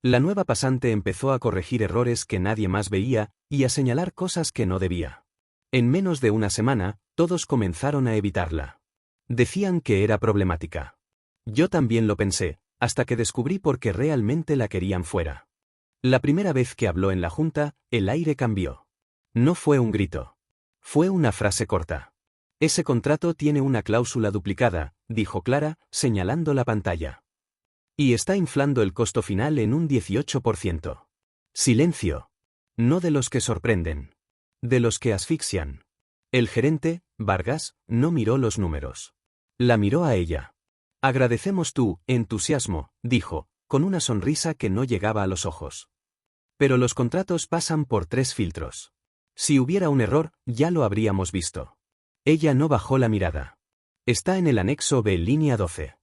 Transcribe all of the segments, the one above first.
La nueva pasante empezó a corregir errores que nadie más veía y a señalar cosas que no debía. En menos de una semana, todos comenzaron a evitarla. Decían que era problemática. Yo también lo pensé, hasta que descubrí por qué realmente la querían fuera. La primera vez que habló en la junta, el aire cambió. No fue un grito. Fue una frase corta. Ese contrato tiene una cláusula duplicada, dijo Clara, señalando la pantalla. Y está inflando el costo final en un 18%. Silencio. No de los que sorprenden. De los que asfixian. El gerente, Vargas, no miró los números. La miró a ella. Agradecemos tu entusiasmo, dijo, con una sonrisa que no llegaba a los ojos. Pero los contratos pasan por 3 filtros. Si hubiera un error, ya lo habríamos visto. Ella no bajó la mirada. Está en el anexo B, línea 12.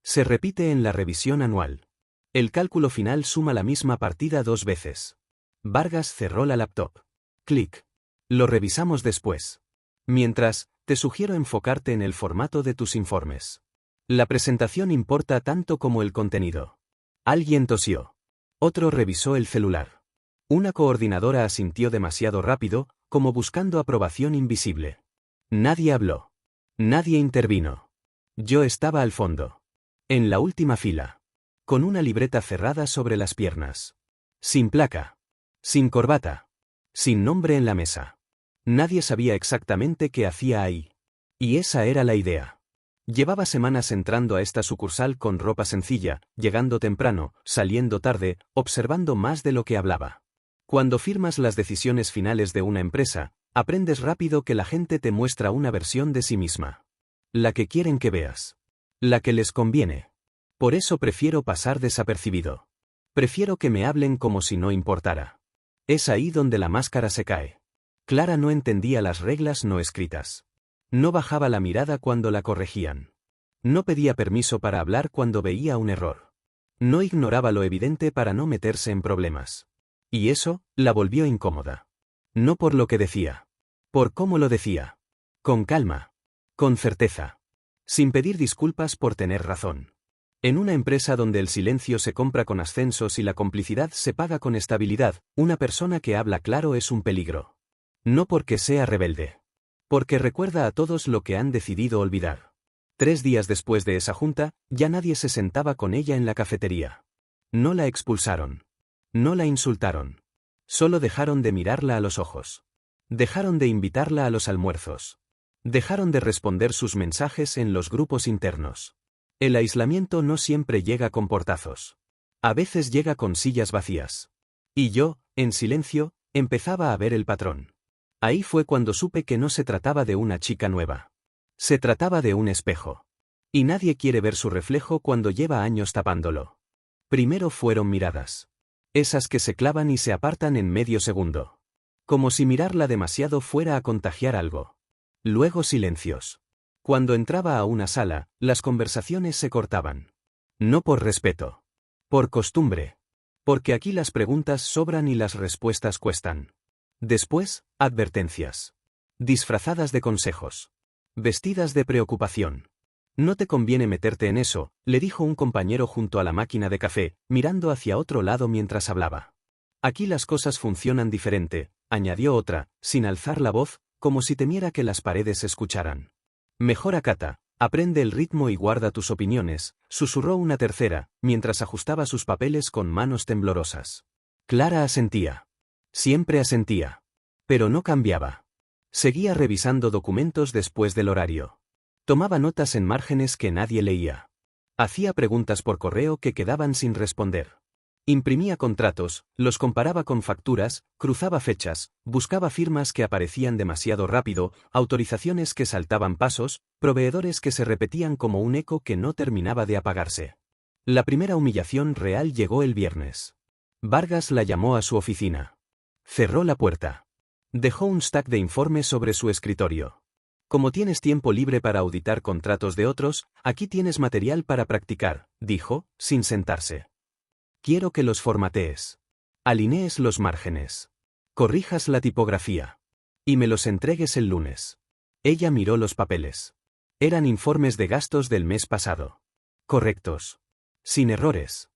Se repite en la revisión anual. El cálculo final suma la misma partida 2 veces. Vargas cerró la laptop. Clic. Lo revisamos después. Mientras, te sugiero enfocarte en el formato de tus informes. La presentación importa tanto como el contenido. Alguien tosió. Otro revisó el celular. Una coordinadora asintió demasiado rápido, como buscando aprobación invisible. Nadie habló. Nadie intervino. Yo estaba al fondo. En la última fila. Con una libreta cerrada sobre las piernas. Sin placa. Sin corbata. Sin nombre en la mesa. Nadie sabía exactamente qué hacía ahí. Y esa era la idea. Llevaba semanas entrando a esta sucursal con ropa sencilla, llegando temprano, saliendo tarde, observando más de lo que hablaba. Cuando firmas las decisiones finales de una empresa, aprendes rápido que la gente te muestra una versión de sí misma. La que quieren que veas. La que les conviene. Por eso prefiero pasar desapercibido. Prefiero que me hablen como si no importara. Es ahí donde la máscara se cae. Clara no entendía las reglas no escritas. No bajaba la mirada cuando la corregían. No pedía permiso para hablar cuando veía un error. No ignoraba lo evidente para no meterse en problemas. Y eso, la volvió incómoda. No por lo que decía. Por cómo lo decía. Con calma. Con certeza. Sin pedir disculpas por tener razón. En una empresa donde el silencio se compra con ascensos y la complicidad se paga con estabilidad, una persona que habla claro es un peligro. No porque sea rebelde. Porque recuerda a todos lo que han decidido olvidar. 3 días después de esa junta, ya nadie se sentaba con ella en la cafetería. No la expulsaron. No la insultaron. Solo dejaron de mirarla a los ojos. Dejaron de invitarla a los almuerzos. Dejaron de responder sus mensajes en los grupos internos. El aislamiento no siempre llega con portazos. A veces llega con sillas vacías. Y yo, en silencio, empezaba a ver el patrón. Ahí fue cuando supe que no se trataba de una chica nueva. Se trataba de un espejo. Y nadie quiere ver su reflejo cuando lleva años tapándolo. Primero fueron miradas. Esas que se clavan y se apartan en medio segundo. Como si mirarla demasiado fuera a contagiar algo. Luego silencios. Cuando entraba a una sala, las conversaciones se cortaban. No por respeto. Por costumbre. Porque aquí las preguntas sobran y las respuestas cuestan. Después, advertencias. Disfrazadas de consejos. Vestidas de preocupación. No te conviene meterte en eso, le dijo un compañero junto a la máquina de café, mirando hacia otro lado mientras hablaba. Aquí las cosas funcionan diferente, añadió otra, sin alzar la voz, como si temiera que las paredes escucharan. Mejor acata, aprende el ritmo y guarda tus opiniones, susurró una tercera, mientras ajustaba sus papeles con manos temblorosas. Clara asentía. Siempre asentía. Pero no cambiaba. Seguía revisando documentos después del horario. Tomaba notas en márgenes que nadie leía. Hacía preguntas por correo que quedaban sin responder. Imprimía contratos, los comparaba con facturas, cruzaba fechas, buscaba firmas que aparecían demasiado rápido, autorizaciones que saltaban pasos, proveedores que se repetían como un eco que no terminaba de apagarse. La primera humillación real llegó el viernes. Vargas la llamó a su oficina. Cerró la puerta. Dejó un stack de informes sobre su escritorio. Como tienes tiempo libre para auditar contratos de otros, aquí tienes material para practicar, dijo, sin sentarse. Quiero que los formatees. Alinees los márgenes. Corrijas la tipografía. Y me los entregues el lunes. Ella miró los papeles. Eran informes de gastos del mes pasado. Correctos. Sin errores.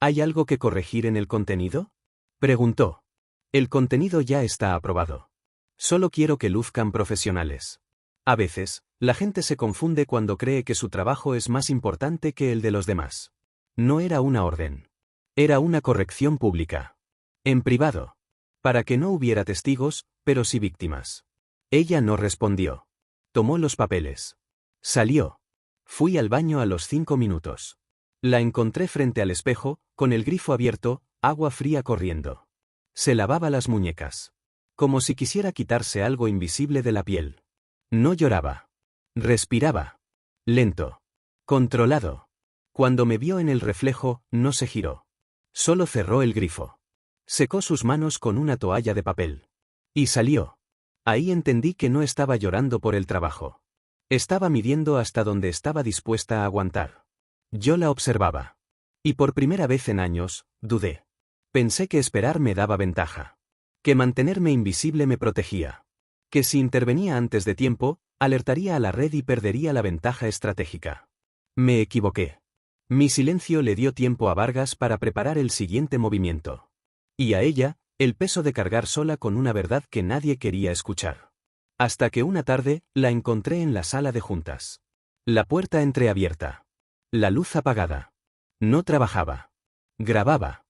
¿Hay algo que corregir en el contenido? Preguntó. El contenido ya está aprobado. Solo quiero que luzcan profesionales. A veces, la gente se confunde cuando cree que su trabajo es más importante que el de los demás. No era una orden. Era una corrección pública. En privado. Para que no hubiera testigos, pero sí víctimas. Ella no respondió. Tomó los papeles. Salió. Fui al baño a los 5 minutos. La encontré frente al espejo, con el grifo abierto, agua fría corriendo. Se lavaba las muñecas. Como si quisiera quitarse algo invisible de la piel. No lloraba. Respiraba. Lento. Controlado. Cuando me vio en el reflejo, no se giró. Solo cerró el grifo. Secó sus manos con una toalla de papel. Y salió. Ahí entendí que no estaba llorando por el trabajo. Estaba midiendo hasta donde estaba dispuesta a aguantar. Yo la observaba. Y por primera vez en años, dudé. Pensé que esperar me daba ventaja. Que mantenerme invisible me protegía. Que si intervenía antes de tiempo, alertaría a la red y perdería la ventaja estratégica. Me equivoqué. Mi silencio le dio tiempo a Vargas para preparar el siguiente movimiento. Y a ella, el peso de cargar sola con una verdad que nadie quería escuchar. Hasta que una tarde, la encontré en la sala de juntas. La puerta entreabierta. La luz apagada. No trabajaba. Grababa.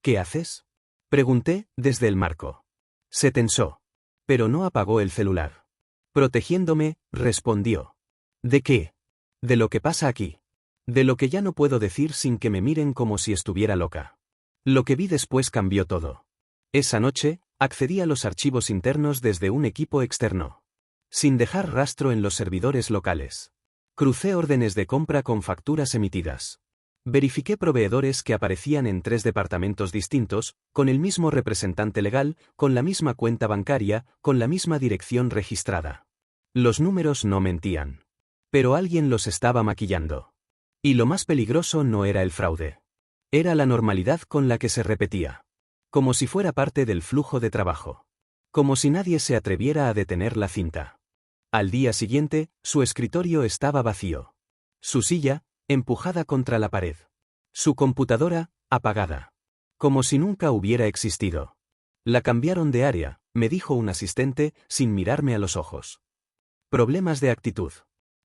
¿Qué haces? Pregunté, desde el marco. Se tensó. Pero no apagó el celular. Protegiéndome, respondió. ¿De qué? De lo que pasa aquí. De lo que ya no puedo decir sin que me miren como si estuviera loca. Lo que vi después cambió todo. Esa noche, accedí a los archivos internos desde un equipo externo. Sin dejar rastro en los servidores locales. Crucé órdenes de compra con facturas emitidas. Verifiqué proveedores que aparecían en 3 departamentos distintos, con el mismo representante legal, con la misma cuenta bancaria, con la misma dirección registrada. Los números no mentían. Pero alguien los estaba maquillando. Y lo más peligroso no era el fraude. Era la normalidad con la que se repetía. Como si fuera parte del flujo de trabajo. Como si nadie se atreviera a detener la cinta. Al día siguiente, su escritorio estaba vacío. Su silla, empujada contra la pared. Su computadora, apagada. Como si nunca hubiera existido. La cambiaron de área, me dijo un asistente, sin mirarme a los ojos. Problemas de actitud.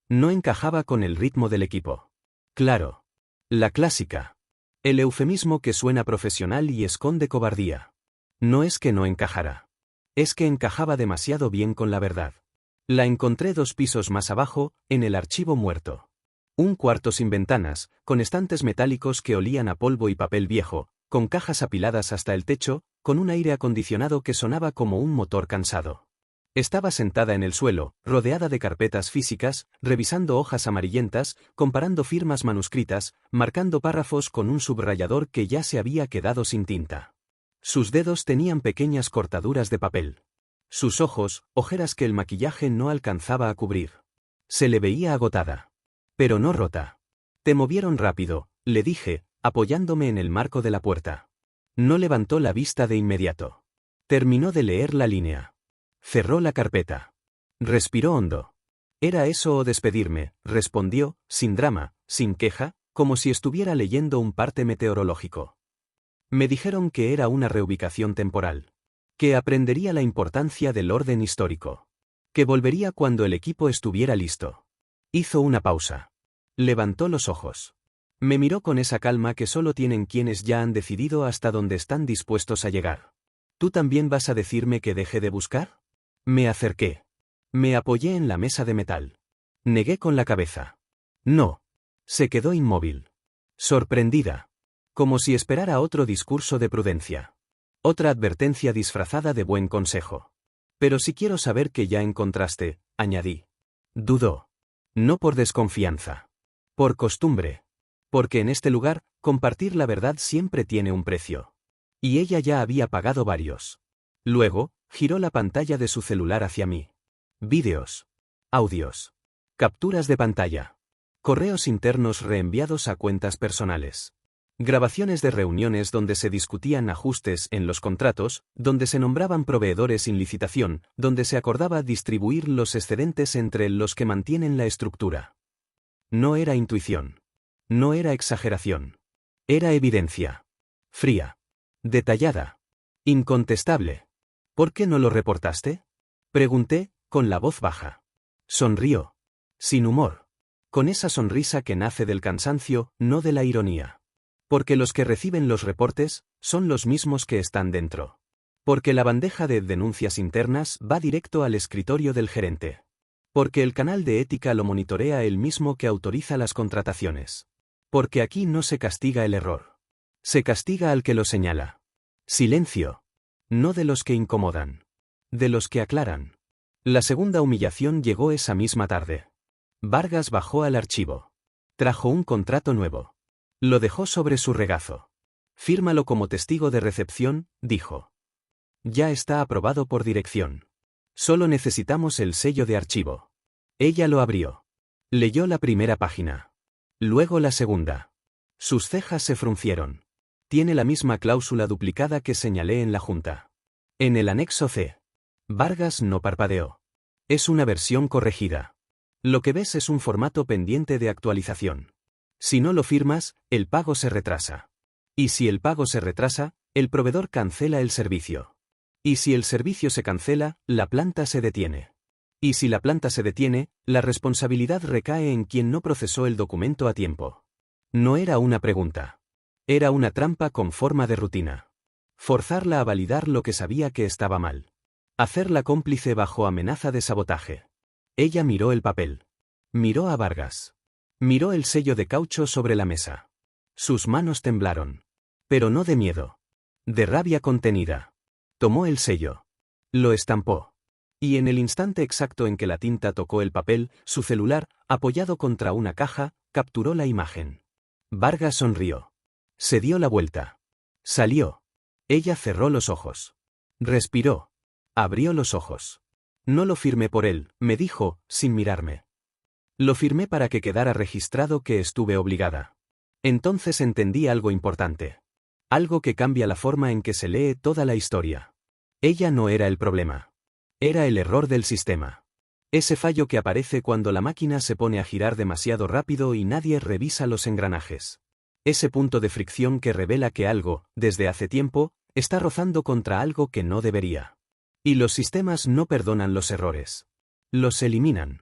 No encajaba con el ritmo del equipo. Claro. La clásica. El eufemismo que suena profesional y esconde cobardía. No es que no encajara. Es que encajaba demasiado bien con la verdad. La encontré 2 pisos más abajo, en el archivo muerto. Un cuarto sin ventanas, con estantes metálicos que olían a polvo y papel viejo, con cajas apiladas hasta el techo, con un aire acondicionado que sonaba como un motor cansado. Estaba sentada en el suelo, rodeada de carpetas físicas, revisando hojas amarillentas, comparando firmas manuscritas, marcando párrafos con un subrayador que ya se había quedado sin tinta. Sus dedos tenían pequeñas cortaduras de papel. Sus ojos, ojeras que el maquillaje no alcanzaba a cubrir. Se le veía agotada. Pero no rota. Te movieron rápido, le dije, apoyándome en el marco de la puerta. No levantó la vista de inmediato. Terminó de leer la línea. Cerró la carpeta. Respiró hondo. ¿Era eso o despedirme?, respondió, sin drama, sin queja, como si estuviera leyendo un parte meteorológico. Me dijeron que era una reubicación temporal. Que aprendería la importancia del orden histórico. Que volvería cuando el equipo estuviera listo. Hizo una pausa. Levantó los ojos. Me miró con esa calma que solo tienen quienes ya han decidido hasta dónde están dispuestos a llegar. ¿Tú también vas a decirme que deje de buscar? Me acerqué. Me apoyé en la mesa de metal. Negué con la cabeza. No. Se quedó inmóvil. Sorprendida. Como si esperara otro discurso de prudencia. Otra advertencia disfrazada de buen consejo. Pero si quiero saber que ya encontraste, añadí. Dudó. No por desconfianza. Por costumbre. Porque en este lugar, compartir la verdad siempre tiene un precio. Y ella ya había pagado varios. Luego, giró la pantalla de su celular hacia mí. Vídeos. Audios. Capturas de pantalla. Correos internos reenviados a cuentas personales. Grabaciones de reuniones donde se discutían ajustes en los contratos, donde se nombraban proveedores sin licitación, donde se acordaba distribuir los excedentes entre los que mantienen la estructura. No era intuición. No era exageración. Era evidencia. Fría. Detallada. Incontestable. ¿Por qué no lo reportaste? Pregunté, con la voz baja. Sonrió. Sin humor. Con esa sonrisa que nace del cansancio, no de la ironía. Porque los que reciben los reportes son los mismos que están dentro. Porque la bandeja de denuncias internas va directo al escritorio del gerente. Porque el canal de ética lo monitorea el mismo que autoriza las contrataciones. Porque aquí no se castiga el error. Se castiga al que lo señala. Silencio. No de los que incomodan. De los que aclaran. La segunda humillación llegó esa misma tarde. Vargas bajó al archivo. Trajo un contrato nuevo. Lo dejó sobre su regazo. Fírmalo como testigo de recepción, dijo. Ya está aprobado por dirección. Solo necesitamos el sello de archivo. Ella lo abrió. Leyó la primera página. Luego la segunda. Sus cejas se fruncieron. Tiene la misma cláusula duplicada que señalé en la junta. En el anexo C. Vargas no parpadeó. Es una versión corregida. Lo que ves es un formato pendiente de actualización. Si no lo firmas, el pago se retrasa. Y si el pago se retrasa, el proveedor cancela el servicio. Y si el servicio se cancela, la planta se detiene. Y si la planta se detiene, la responsabilidad recae en quien no procesó el documento a tiempo. No era una pregunta. Era una trampa con forma de rutina. Forzarla a validar lo que sabía que estaba mal. Hacerla cómplice bajo amenaza de sabotaje. Ella miró el papel. Miró a Vargas. Miró el sello de caucho sobre la mesa. Sus manos temblaron. Pero no de miedo. De rabia contenida. Tomó el sello. Lo estampó. Y en el instante exacto en que la tinta tocó el papel, su celular, apoyado contra una caja, capturó la imagen. Vargas sonrió. Se dio la vuelta. Salió. Ella cerró los ojos. Respiró. Abrió los ojos. No lo firmé por él, me dijo, sin mirarme. Lo firmé para que quedara registrado que estuve obligada. Entonces entendí algo importante. Algo que cambia la forma en que se lee toda la historia. Ella no era el problema. Era el error del sistema. Ese fallo que aparece cuando la máquina se pone a girar demasiado rápido y nadie revisa los engranajes. Ese punto de fricción que revela que algo, desde hace tiempo, está rozando contra algo que no debería. Y los sistemas no perdonan los errores. Los eliminan.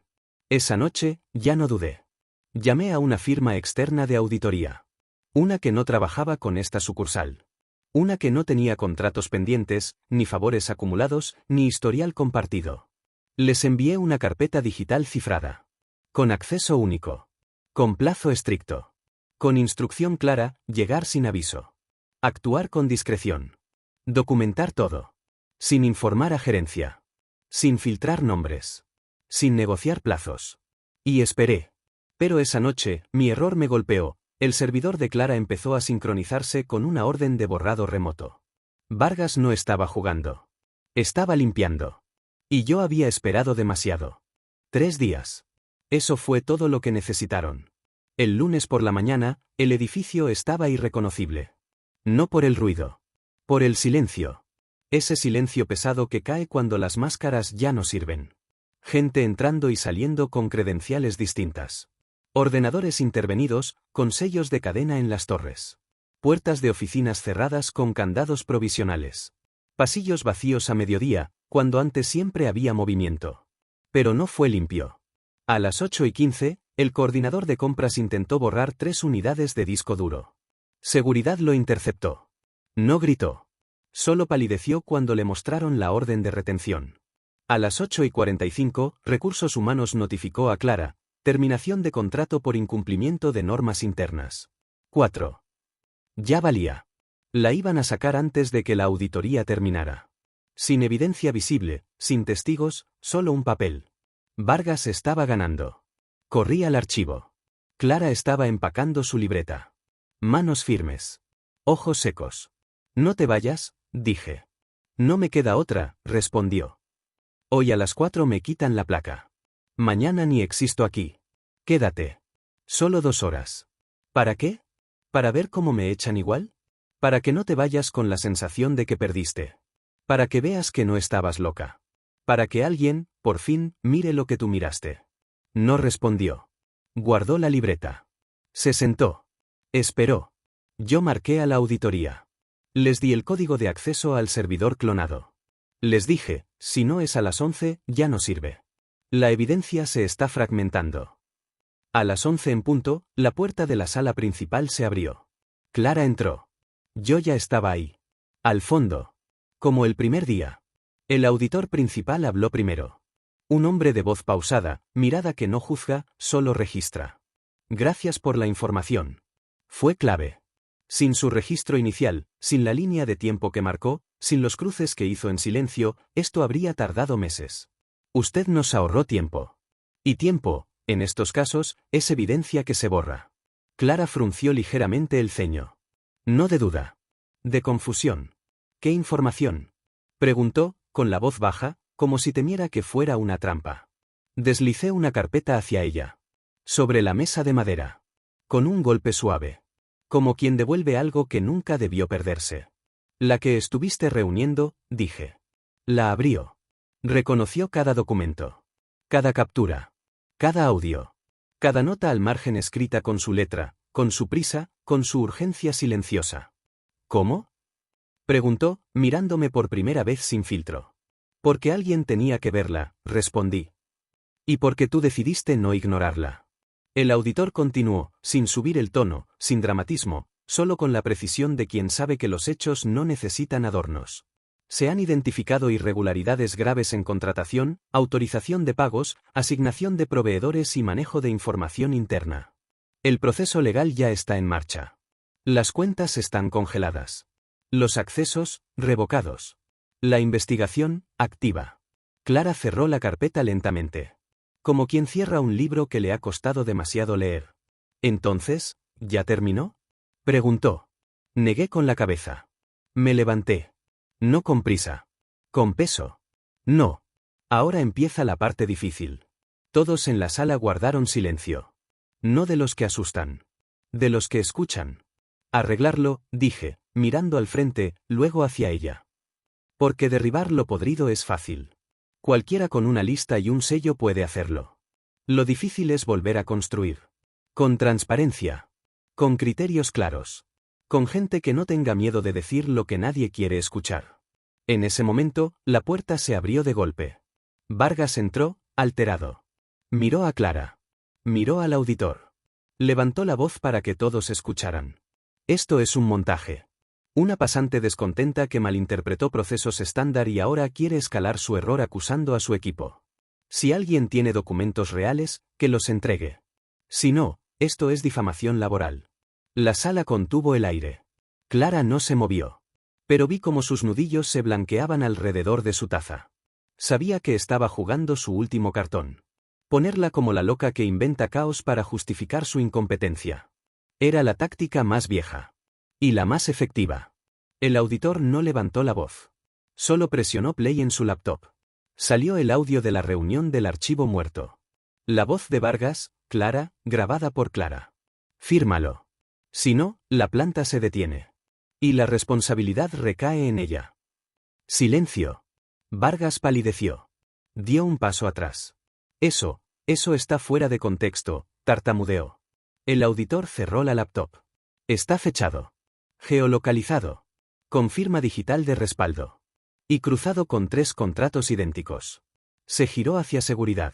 Esa noche, ya no dudé. Llamé a una firma externa de auditoría. Una que no trabajaba con esta sucursal. Una que no tenía contratos pendientes, ni favores acumulados, ni historial compartido. Les envié una carpeta digital cifrada. Con acceso único. Con plazo estricto. Con instrucción clara, llegar sin aviso. Actuar con discreción. Documentar todo. Sin informar a gerencia. Sin filtrar nombres. Sin negociar plazos. Y esperé. Pero esa noche, mi error me golpeó. El servidor de Clara empezó a sincronizarse con una orden de borrado remoto. Vargas no estaba jugando. Estaba limpiando. Y yo había esperado demasiado. 3 días. Eso fue todo lo que necesitaron. El lunes por la mañana, el edificio estaba irreconocible. No por el ruido. Por el silencio. Ese silencio pesado que cae cuando las máscaras ya no sirven. Gente entrando y saliendo con credenciales distintas. Ordenadores intervenidos, con sellos de cadena en las torres. Puertas de oficinas cerradas con candados provisionales. Pasillos vacíos a mediodía, cuando antes siempre había movimiento. Pero no fue limpio. A las 8:15, el coordinador de compras intentó borrar 3 unidades de disco duro. Seguridad lo interceptó. No gritó. Solo palideció cuando le mostraron la orden de retención. A las 8:45, Recursos Humanos notificó a Clara, terminación de contrato por incumplimiento de normas internas. 4. Ya valía. La iban a sacar antes de que la auditoría terminara. Sin evidencia visible, sin testigos, solo un papel. Vargas estaba ganando. Corrí al archivo. Clara estaba empacando su libreta. Manos firmes. Ojos secos. No te vayas, dije. No me queda otra, respondió. Hoy a las 4 me quitan la placa. Mañana ni existo aquí. Quédate. Solo 2 horas. ¿Para qué? ¿Para ver cómo me echan igual? Para que no te vayas con la sensación de que perdiste. Para que veas que no estabas loca. Para que alguien, por fin, mire lo que tú miraste. No respondió. Guardó la libreta. Se sentó. Esperó. Yo marqué a la auditoría. Les di el código de acceso al servidor clonado. Les dije, si no es a las 11, ya no sirve. La evidencia se está fragmentando. A las 11 en punto, la puerta de la sala principal se abrió. Clara entró. Yo ya estaba ahí. Al fondo. Como el primer día. El auditor principal habló primero. Un hombre de voz pausada, mirada que no juzga, solo registra. Gracias por la información. Fue clave. Sin su registro inicial, sin la línea de tiempo que marcó, sin los cruces que hizo en silencio, esto habría tardado meses. Usted nos ahorró tiempo. Y tiempo, en estos casos, es evidencia que se borra. Clara frunció ligeramente el ceño. No de duda. De confusión. ¿Qué información? Preguntó, con la voz baja, como si temiera que fuera una trampa. Deslicé una carpeta hacia ella. Sobre la mesa de madera. Con un golpe suave. Como quien devuelve algo que nunca debió perderse. La que estuviste reuniendo, dije. La abrió. Reconoció cada documento. Cada captura. Cada audio. Cada nota al margen escrita con su letra, con su prisa, con su urgencia silenciosa. ¿Cómo? Preguntó, mirándome por primera vez sin filtro. Porque alguien tenía que verla, respondí. Y porque tú decidiste no ignorarla. El auditor continuó, sin subir el tono, sin dramatismo, solo con la precisión de quien sabe que los hechos no necesitan adornos. Se han identificado irregularidades graves en contratación, autorización de pagos, asignación de proveedores y manejo de información interna. El proceso legal ya está en marcha. Las cuentas están congeladas. Los accesos, revocados. La investigación, activa. Clara cerró la carpeta lentamente. Como quien cierra un libro que le ha costado demasiado leer. ¿Entonces, ya terminó? Preguntó. Negué con la cabeza. Me levanté. No con prisa. Con peso. No. Ahora empieza la parte difícil. Todos en la sala guardaron silencio. No de los que asustan. De los que escuchan. Arreglarlo, dije, mirando al frente, luego hacia ella. Porque derribar lo podrido es fácil. Cualquiera con una lista y un sello puede hacerlo. Lo difícil es volver a construir. Con transparencia. Con criterios claros. Con gente que no tenga miedo de decir lo que nadie quiere escuchar. En ese momento, la puerta se abrió de golpe. Vargas entró, alterado. Miró a Clara. Miró al auditor. Levantó la voz para que todos escucharan. Esto es un montaje. Una pasante descontenta que malinterpretó procesos estándar y ahora quiere escalar su error acusando a su equipo. Si alguien tiene documentos reales, que los entregue. Si no, esto es difamación laboral. La sala contuvo el aire. Clara no se movió. Pero vi cómo sus nudillos se blanqueaban alrededor de su taza. Sabía que estaba jugando su último cartón. Ponerla como la loca que inventa caos para justificar su incompetencia. Era la táctica más vieja. Y la más efectiva. El auditor no levantó la voz. Solo presionó play en su laptop. Salió el audio de la reunión del archivo muerto. La voz de Vargas, Clara, grabada por Clara. Fírmalo. Si no, la planta se detiene. Y la responsabilidad recae en ella. Silencio. Vargas palideció. Dio un paso atrás. Eso está fuera de contexto, tartamudeó. El auditor cerró la laptop. Está fechado. Geolocalizado. Con firma digital de respaldo. Y cruzado con 3 contratos idénticos. Se giró hacia seguridad.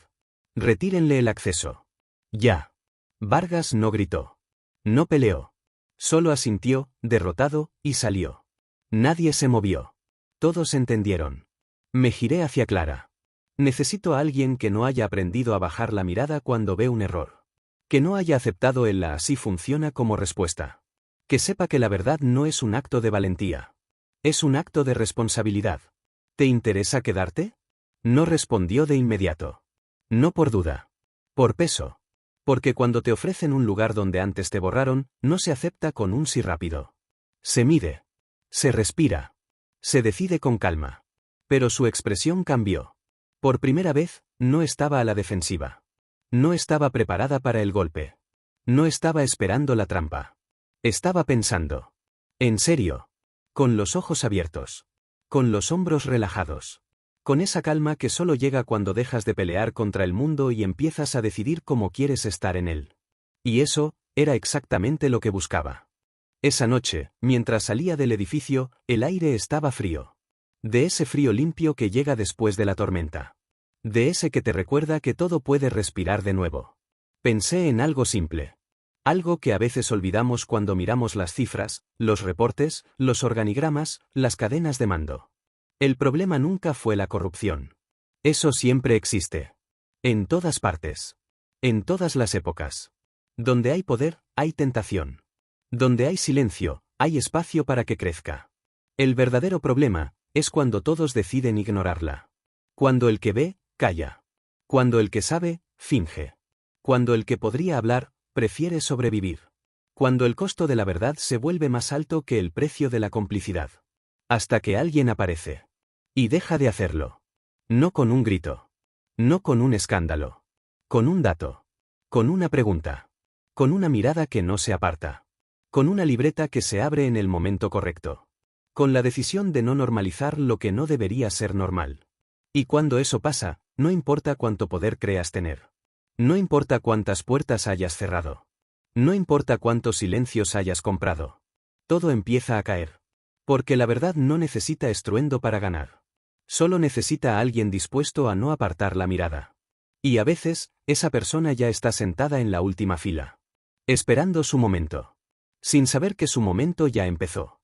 Retírenle el acceso. Ya. Vargas no gritó. No peleó. Solo asintió, derrotado, y salió. Nadie se movió. Todos entendieron. Me giré hacia Clara. Necesito a alguien que no haya aprendido a bajar la mirada cuando ve un error. Que no haya aceptado el así funciona como respuesta. Que sepa que la verdad no es un acto de valentía. Es un acto de responsabilidad. ¿Te interesa quedarte? No respondió de inmediato. No por duda. Por peso. Porque cuando te ofrecen un lugar donde antes te borraron, no se acepta con un sí rápido. Se mide. Se respira. Se decide con calma. Pero su expresión cambió. Por primera vez, no estaba a la defensiva. No estaba preparada para el golpe. No estaba esperando la trampa. Estaba pensando. En serio. Con los ojos abiertos. Con los hombros relajados. Con esa calma que solo llega cuando dejas de pelear contra el mundo y empiezas a decidir cómo quieres estar en él. Y eso, era exactamente lo que buscaba. Esa noche, mientras salía del edificio, el aire estaba frío. De ese frío limpio que llega después de la tormenta. De ese que te recuerda que todo puede respirar de nuevo. Pensé en algo simple. Algo que a veces olvidamos cuando miramos las cifras, los reportes, los organigramas, las cadenas de mando. El problema nunca fue la corrupción. Eso siempre existe. En todas partes. En todas las épocas. Donde hay poder, hay tentación. Donde hay silencio, hay espacio para que crezca. El verdadero problema es cuando todos deciden ignorarla. Cuando el que ve, calla. Cuando el que sabe, finge. Cuando el que podría hablar, prefiere sobrevivir. Cuando el costo de la verdad se vuelve más alto que el precio de la complicidad. Hasta que alguien aparece. Y deja de hacerlo. No con un grito. No con un escándalo. Con un dato. Con una pregunta. Con una mirada que no se aparta. Con una libreta que se abre en el momento correcto. Con la decisión de no normalizar lo que no debería ser normal. Y cuando eso pasa, no importa cuánto poder creas tener. No importa cuántas puertas hayas cerrado. No importa cuántos silencios hayas comprado. Todo empieza a caer. Porque la verdad no necesita estruendo para ganar. Solo necesita a alguien dispuesto a no apartar la mirada. Y a veces, esa persona ya está sentada en la última fila. Esperando su momento. Sin saber que su momento ya empezó.